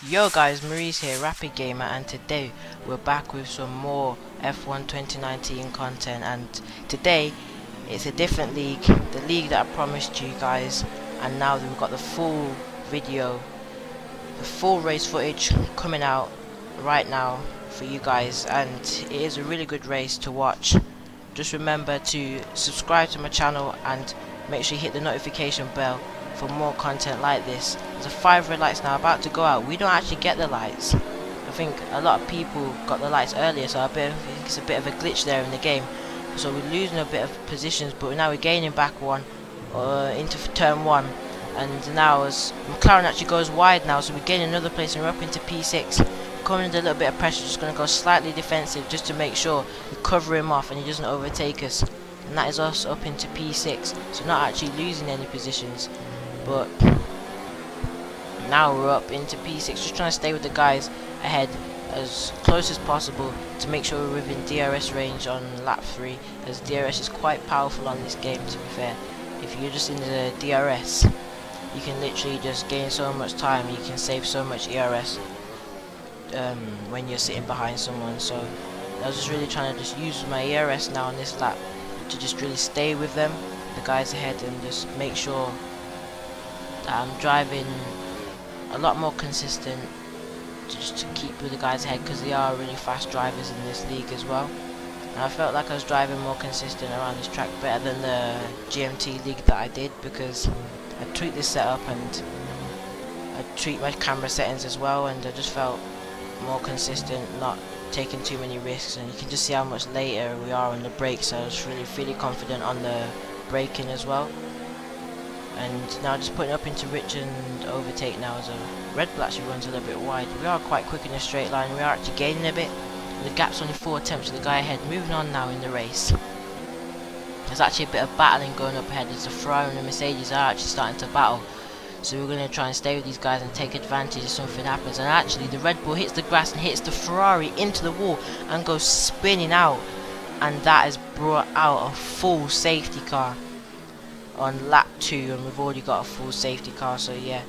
Yo guys, Maurice here, Rapid Gamer, and today we're back with some more F1 2019 content. And today it's a different league, the league that I promised you guys. And now we've got the full video, the full race footage coming out right now for you guys, and it is a really good race to watch. Just remember to subscribe to my channel and make sure you hit the notification bell for more content like this. There's 5 red lights now about to go out. We don't actually get the lights. I think a lot of people got the lights earlier, so I think it's a bit of a glitch there in the game. So we're losing a bit of positions, but now we're gaining back one into turn 1. And now as McLaren actually goes wide now, so we're gaining another place and we're up into P6. Coming under a little bit of pressure, just going to go slightly defensive just to make sure we cover him off and he doesn't overtake us. And that is us up into P6, so not actually losing any positions. But now we're up into P6, just trying to stay with the guys ahead as close as possible to make sure we're within DRS range on lap 3, as DRS is quite powerful on this game, to be fair. If you're just in the DRS, you can literally just gain so much time, you can save so much ERS when you're sitting behind someone. So I was just really trying to just use my ERS now on this lap to just really stay with them, the guys ahead, and just make sure that I'm driving a lot more consistent just to keep with the guys ahead, because they are really fast drivers in this league as well. And I felt like I was driving more consistent around this track better than the GMT league that I did, because I tweaked this setup and I tweaked my camera settings as well, and I just felt more consistent, not taking too many risks. And you can just see how much later we are on the brakes, so I was really confident on the braking as well. And now just putting up into Richmond overtake now, as a Red Bull actually runs a little bit wide. We are quite quick in a straight line, we are actually gaining a bit. The gap's only 4 attempts to the guy ahead. Moving on now in the race, there's actually a bit of battling going up ahead as the Ferrari and the Mercedes are actually starting to battle. So we're going to try and stay with these guys and take advantage if something happens. And actually the Red Bull hits the grass and hits the Ferrari into the wall and goes spinning out. And that has brought out a full safety car on lap 2, and we've already got a full safety car. So yeah,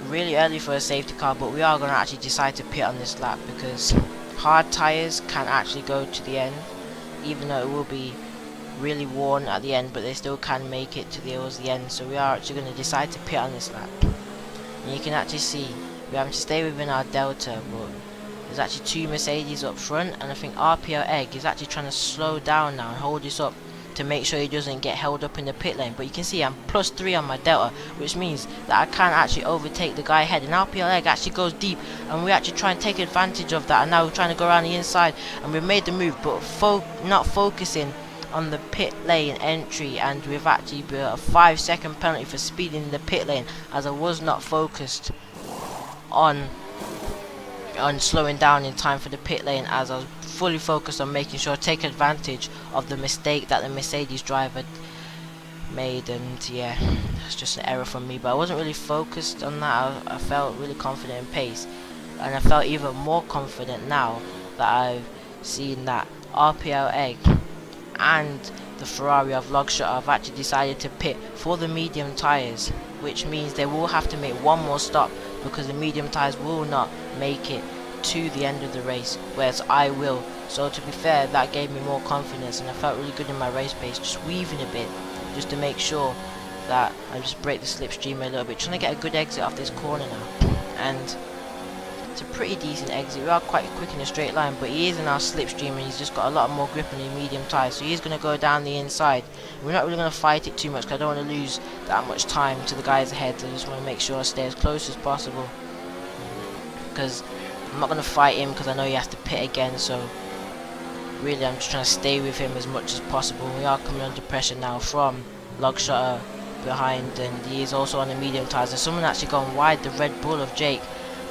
really early for a safety car, but we are going to actually decide to pit on this lap, because hard tyres can actually go to the end, even though it will be really worn at the end, but they still can make it towards the end. So we are actually going to decide to pit on this lap, and you can actually see we're having to stay within our delta, but there's actually 2 Mercedes up front, and I think RPO Egg is actually trying to slow down now and hold this up to make sure he doesn't get held up in the pit lane. But you can see I'm +3 on my delta, which means that I can actually overtake the guy ahead, and RPL Egg actually goes deep, and we actually try and take advantage of that. And now we're trying to go around the inside, and we've made the move, but not focusing on the pit lane entry, and we've actually got a 5-second penalty for speeding in the pit lane, as I was not focused on slowing down in time for the pit lane, as I was fully focused on making sure I take advantage of the mistake that the Mercedes driver made. And yeah, it's just an error from me, but I wasn't really focused on that. I felt really confident in pace, and I felt even more confident now that I've seen that RPL Egg and the Ferrari of Logshot have actually decided to pit for the medium tyres, which means they will have to make one more stop, because the medium tyres will not make it to the end of the race, whereas I will. So to be fair, that gave me more confidence, and I felt really good in my race pace, just weaving a bit just to make sure that I just break the slipstream a little bit, trying to get a good exit off this corner now. And it's a pretty decent exit. We are quite quick in a straight line, but he is in our slipstream, and he's just got a lot more grip on the medium tyres, so he's going to go down the inside. We're not really going to fight it too much, because I don't want to lose that much time to the guys ahead. I just want to make sure I stay as close as possible, because I'm not going to fight him, because I know he has to pit again. So really I'm just trying to stay with him as much as possible. We are coming under pressure now from Logshotter behind, and he is also on the medium tyres. There's someone actually gone wide, the Red Bull of Jake,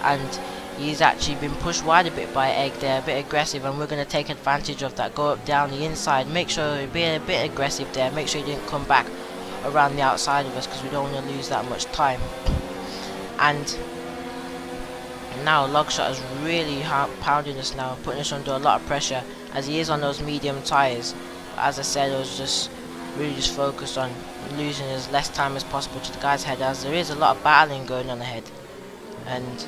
and he's actually been pushed wide a bit by Egg there, a bit aggressive, and we're going to take advantage of that. Go up down the inside, make sure be a bit aggressive there, make sure he didn't come back around the outside of us, because we don't want to lose that much time. And now Logshot is really pounding us now, putting us under a lot of pressure, as he is on those medium tyres. As I said, I was just really focused on losing as less time as possible to the guys ahead, as there is a lot of battling going on ahead. and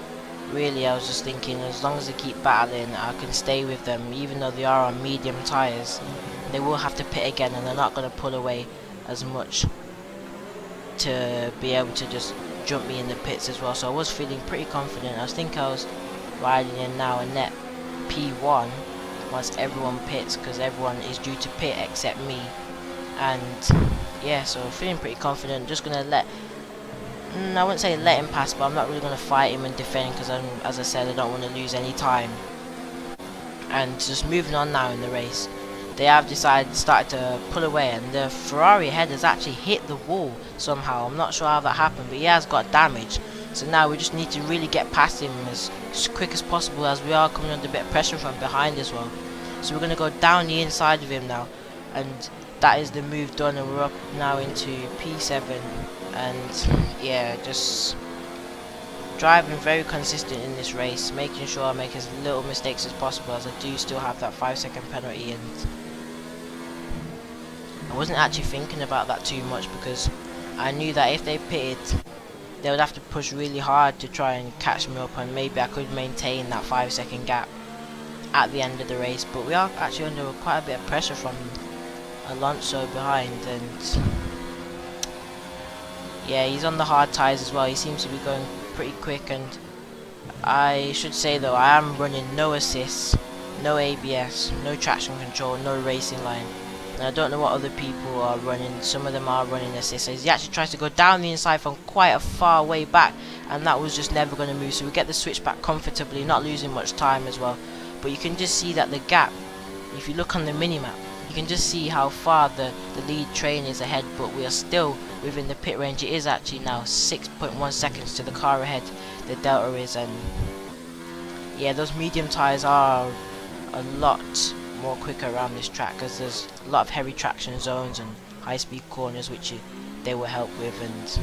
really I was just thinking, as long as they keep battling, I can stay with them, even though they are on medium tyres. They will have to pit again, and they're not going to pull away as much to be able to just jump me in the pits as well. So I was feeling pretty confident. I think I was riding in now a net P1 once everyone pits, because everyone is due to pit except me. And yeah, so feeling pretty confident. Just gonna I wouldn't say let him pass, but I'm not really gonna fight him and defend, because as I said, I don't want to lose any time. And just moving on now in the race, they have started to pull away, and the Ferrari ahead has actually hit the wall somehow. I'm not sure how that happened, but he has got damage. So now we just need to really get past him as quick as possible, as we are coming under a bit of pressure from behind as well. So we're going to go down the inside of him now, and that is the move done, and we're up now into P7. And yeah, just driving very consistent in this race, making sure I make as little mistakes as possible, as I do still have that 5-second penalty. And I wasn't actually thinking about that too much, because I knew that if they pitted, they would have to push really hard to try and catch me up, and maybe I could maintain that 5-second gap at the end of the race. But we are actually under quite a bit of pressure from Alonso behind, and yeah, he's on the hard tyres as well. He seems to be going pretty quick, and I should say though, I am running no assists, no ABS, no traction control, no racing line. And I don't know what other people are running. Some of them are running assists. He actually tries to go down the inside from quite a far way back, and that was just never going to move. So we get the switch back comfortably, not losing much time as well. But you can just see that the gap, if you look on the minimap, you can just see how far the lead train is ahead, but we are still within the pit range. It is actually now 6.1 seconds to the car ahead, the Delta is. And yeah, those medium tyres are a lot more quicker around this track, because there's a lot of heavy traction zones and high speed corners which they will help with. And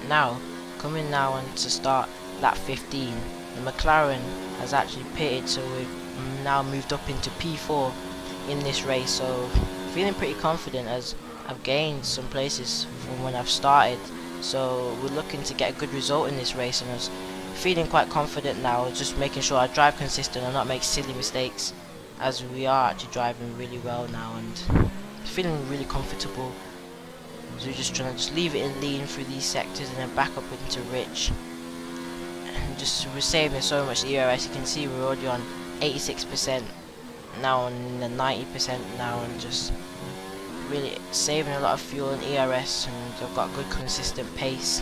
now coming now on to start lap 15, the McLaren has actually pitted, so we've now moved up into P4 in this race. So feeling pretty confident, as I've gained some places from when I've started, so we're looking to get a good result in this race. And I was feeling quite confident now, just making sure I drive consistent and not make silly mistakes, as we are actually driving really well now and feeling really comfortable. So we're just trying to leave it in lean through these sectors and then back up into rich, and just we're saving so much ERS. You can see we're already on 86% now, on the 90% now, and just really saving a lot of fuel and ERS, and I've got good consistent pace,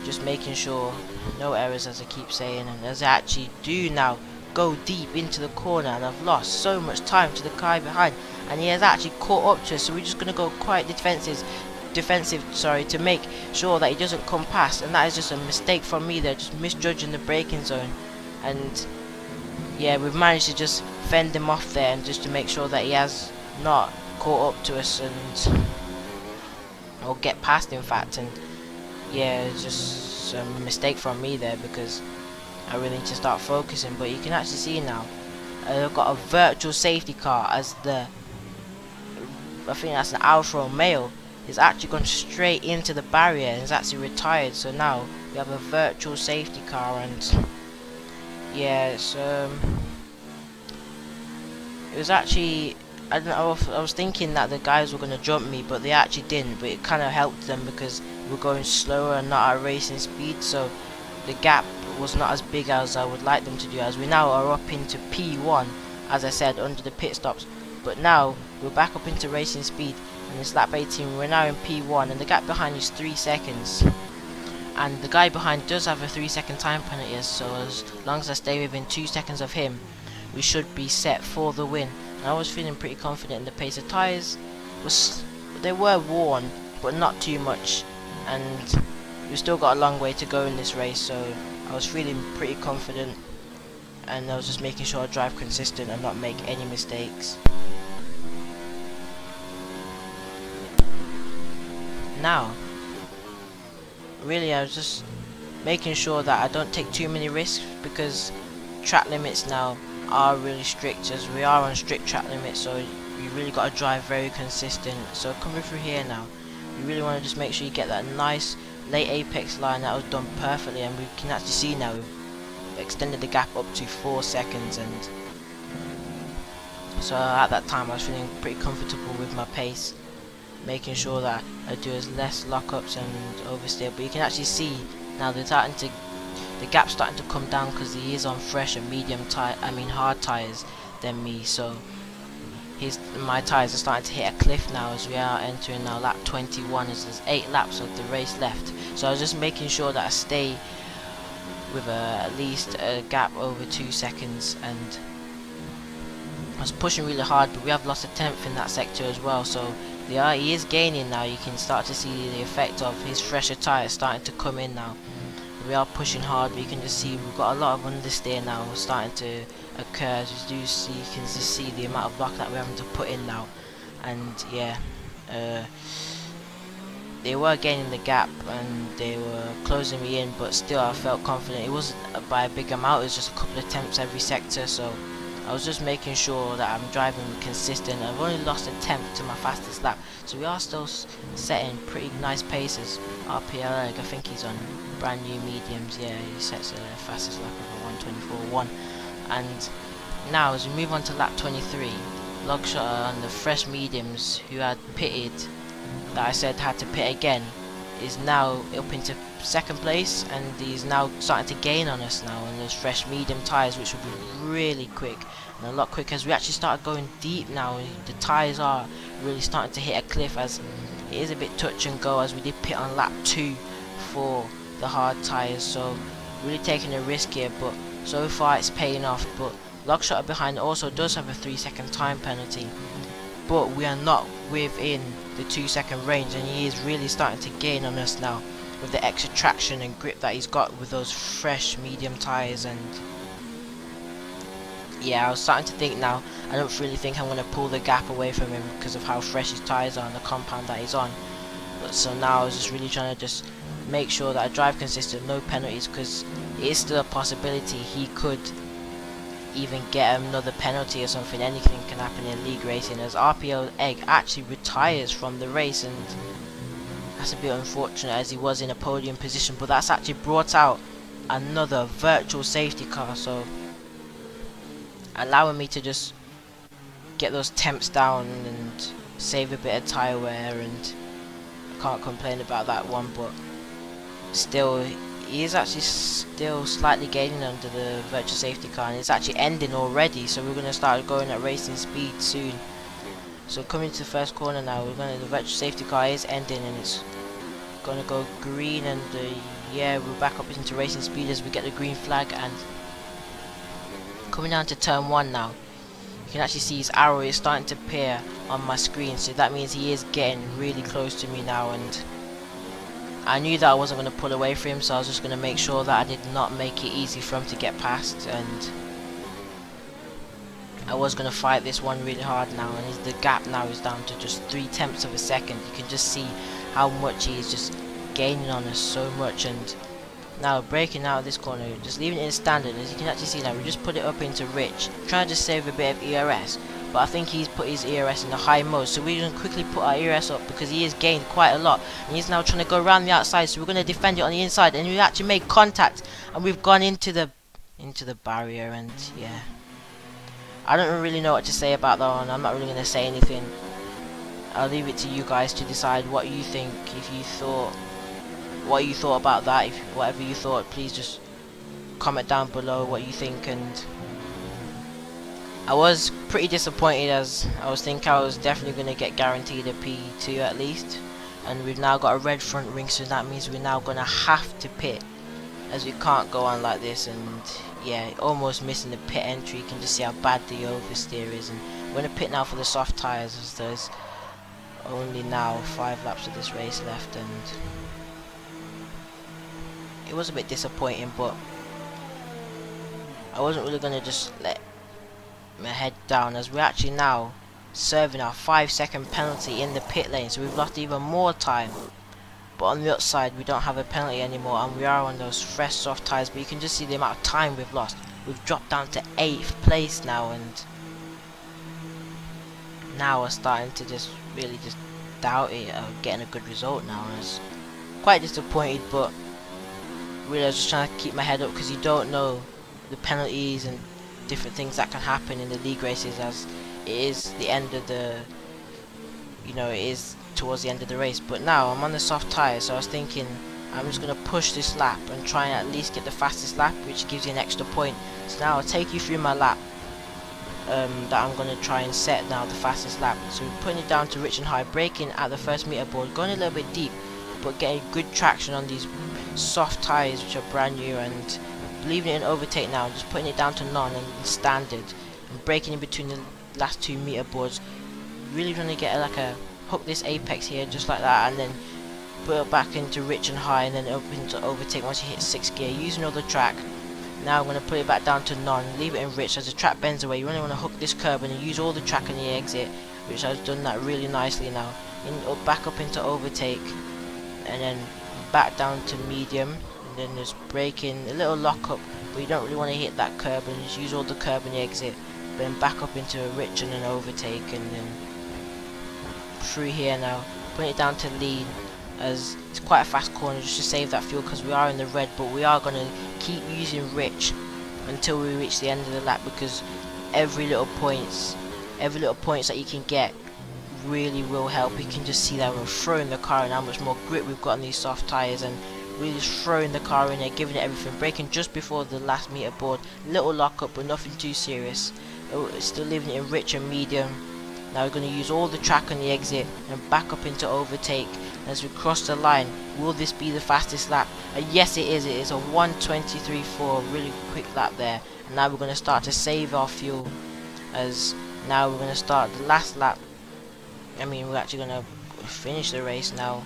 just making sure no errors, as I keep saying. And as I actually do now go deep into the corner, and I've lost so much time to the guy behind, and he has actually caught up to us, so we're just going to go quite defensive to make sure that he doesn't come past. And that is just a mistake from me there, just misjudging the braking zone. And yeah, we've managed to just fend him off there, and just to make sure that he has not caught up to us, and or get past, in fact. And yeah, it's just a mistake from me there, because I really need to start focusing. But you can actually see now I've got a virtual safety car, as I think that's an Alfa Romeo, is actually gone straight into the barrier and is actually retired. So now we have a virtual safety car. And yeah, it's it was actually, I don't know, I was thinking that the guys were going to jump me, but they actually didn't. But it kind of helped them, because we're going slower and not at racing speed, so the gap was not as big as I would like them to do, as we now are up into P1, as I said, under the pit stops. But now we're back up into racing speed, and it's lap 18, we're now in P1, and the gap behind is 3 seconds. And the guy behind does have a 3-second time penalty, so as long as I stay within 2 seconds of him, we should be set for the win. And I was feeling pretty confident in the pace. The tyres they were worn, but not too much, and we've still got a long way to go in this race, so I was feeling pretty confident, and I was just making sure I drive consistent and not make any mistakes. Now, really I was just making sure that I don't take too many risks, because track limits now are really strict, as we are on strict track limits, so you really got to drive very consistent. So coming through here now, you really want to just make sure you get that nice late apex line that was done perfectly, and we can actually see now we've extended the gap up to 4 seconds. And so at that time I was feeling pretty comfortable with my pace, making sure that I do as less lockups and oversteer. But you can actually see now the gap's starting to come down because he is on fresh and hard tires than me. So my tires are starting to hit a cliff now as we are entering now lap 21, as there's 8 laps of the race left. So I was just making sure that I stay with at least a gap over 2 seconds, and I was pushing really hard, but we have lost a 10th in that sector as well. So he is gaining now. You can start to see the effect of his fresher tyres starting to come in now. We are pushing hard, but you can just see we've got a lot of understeer now starting to occur. As you can just see the amount of lock that we're having to put in now. And yeah, they were gaining the gap and they were closing me in, but still I felt confident. It wasn't by a big amount, it was just a couple of attempts every sector. So I was just making sure that I'm driving consistent. I've only lost a tenth to my fastest lap, so we are still setting pretty nice paces. RPL, I think he's on brand new mediums. Yeah, he sets the fastest lap of a 1:24.1. And now as we move on to lap 23, Logshot on the fresh mediums who had pitted, that I said had to pit again, is now up into second place, and he's now starting to gain on us now on those fresh medium tyres, which will be really quick and a lot quicker as we actually start going deep now. The tyres are really starting to hit a cliff, as it is a bit touch and go, as we did pit on lap 2 for the hard tyres. So really taking a risk here, but so far it's paying off. But Logshot behind also does have a 3-second time penalty, but we are not within the 2-second range, and he is really starting to gain on us now with the extra traction and grip that he's got with those fresh medium tyres. And yeah, I was starting to think now, I don't really think I'm going to pull the gap away from him because of how fresh his tyres are and the compound that he's on. But so now I was just really trying to just make sure that I drive consistent, no penalties, because it is still a possibility he could even get another penalty or something. Anything can happen in league racing, as RPO Egg actually retires from the race, and that's a bit unfortunate as he was in a podium position. But that's actually brought out another virtual safety car, so allowing me to just get those temps down and save a bit of tyre wear, and I can't complain about that one. But still, he is actually still slightly gaining under the virtual safety car, and it's actually ending already, so we're going to start going at racing speed soon. So coming to the first corner now, the virtual safety car is ending, and it's going to go green, and yeah, we're back up into racing speed as we get the green flag. And coming down to turn 1 now, you can actually see his arrow is starting to appear on my screen, so that means he is getting really close to me now. And I knew that I wasn't going to pull away from him, so I was just going to make sure that I did not make it easy for him to get past, and I was going to fight this one really hard now. And the gap now is down to just 3/10 of a second. You can just see how much he is just gaining on us, so much. And now breaking out of this corner, just leaving it in standard, as you can actually see now, we just put it up into rich, trying to just save a bit of ERS. But I think he's put his ERS in the high mode, so we're going to quickly put our ERS up because he has gained quite a lot, and he's now trying to go around the outside, so we're going to defend it on the inside. And we actually made contact, and we've gone into the barrier. And yeah, I don't really know what to say about that one. I'm not really going to say anything. I'll leave it to you guys to decide what you think. If you thought what you thought about that, if whatever you thought, please just comment down below what you think. And I was pretty disappointed, as I was thinking I was definitely going to get guaranteed a P2 at least, and we've now got a red front ring, so that means we're now going to have to pit, as we can't go on like this. And yeah, almost missing the pit entry. You can just see how bad the oversteer is, and we're going to pit now for the soft tyres, as there's only now 5 laps of this race left. And it was a bit disappointing, but I wasn't really going to just let my head down, as we're actually now serving our 5-second penalty in the pit lane, so we've lost even more time. But on the upside, we don't have a penalty anymore, and we are on those fresh soft tyres. But you can just see the amount of time we've lost. We've dropped down to 8th place now, and now we're starting to just really just doubt it of getting a good result now, as quite disappointed, but really I was just trying to keep my head up because you don't know the penalties and different things that can happen in the league races, as it is the end of the, it is towards the end of the race. But now I'm on the soft tyres, so I was thinking I'm just going to push this lap and try and at least get the fastest lap, which gives you an extra point. So now I'll take you through my lap that I'm going to try and set now the fastest lap. So we're putting it down to rich and high, braking at the first meter board, going a little bit deep, but getting good traction on these soft tyres which are brand new, and leaving it in overtake now, just putting it down to none and standard, and braking in between the last 2 meter boards, really trying to get like a hook this apex here just like that, and then put it back into rich and high, and then up into overtake once you hit 6th gear, using all the track. Now I'm going to put it back down to none, leave it in rich. As the track bends away, you only want to hook this curb and use all the track on the exit, which I've done that really nicely now. Back up into overtake, and then back down to medium, and then just braking, a little lock up, but you don't really want to hit that curb, and just use all the curb on the exit. Then back up into a rich and then overtake, and then through here now, putting it down to lean, as it's quite a fast corner just to save that fuel because we are in the red, but we are going to keep using rich until we reach the end of the lap, because every little points that you can get really will help. You can just see that we're throwing the car in, how much more grip we've got on these soft tyres, and really just throwing the car in there, giving it everything, braking just before the last meter board, little lock up but nothing too serious, still leaving it in rich and medium. Now we're going to use all the track on the exit and back up into overtake. As we cross the line, will this be the fastest lap? Yes, it is. It is a 1:23.4, really quick lap there. And now we're going to start to save our fuel, as now we're going to start the last lap. We're actually going to finish the race now.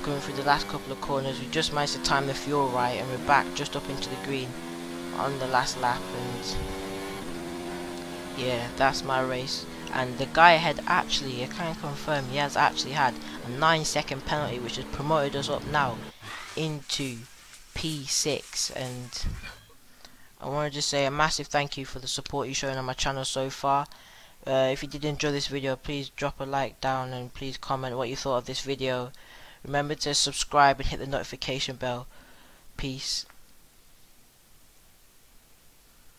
Going through the last couple of corners, we just managed to time the fuel right, and we're back just up into the green on the last lap. And yeah, that's my race. And the guy ahead, actually, I can confirm he has actually had a 9-second penalty, which has promoted us up now into P6. And I want to just say a massive thank you for the support you've shown on my channel so far. If you did enjoy this video, please drop a like down, and please comment what you thought of this video. Remember to subscribe and hit the notification bell. Peace.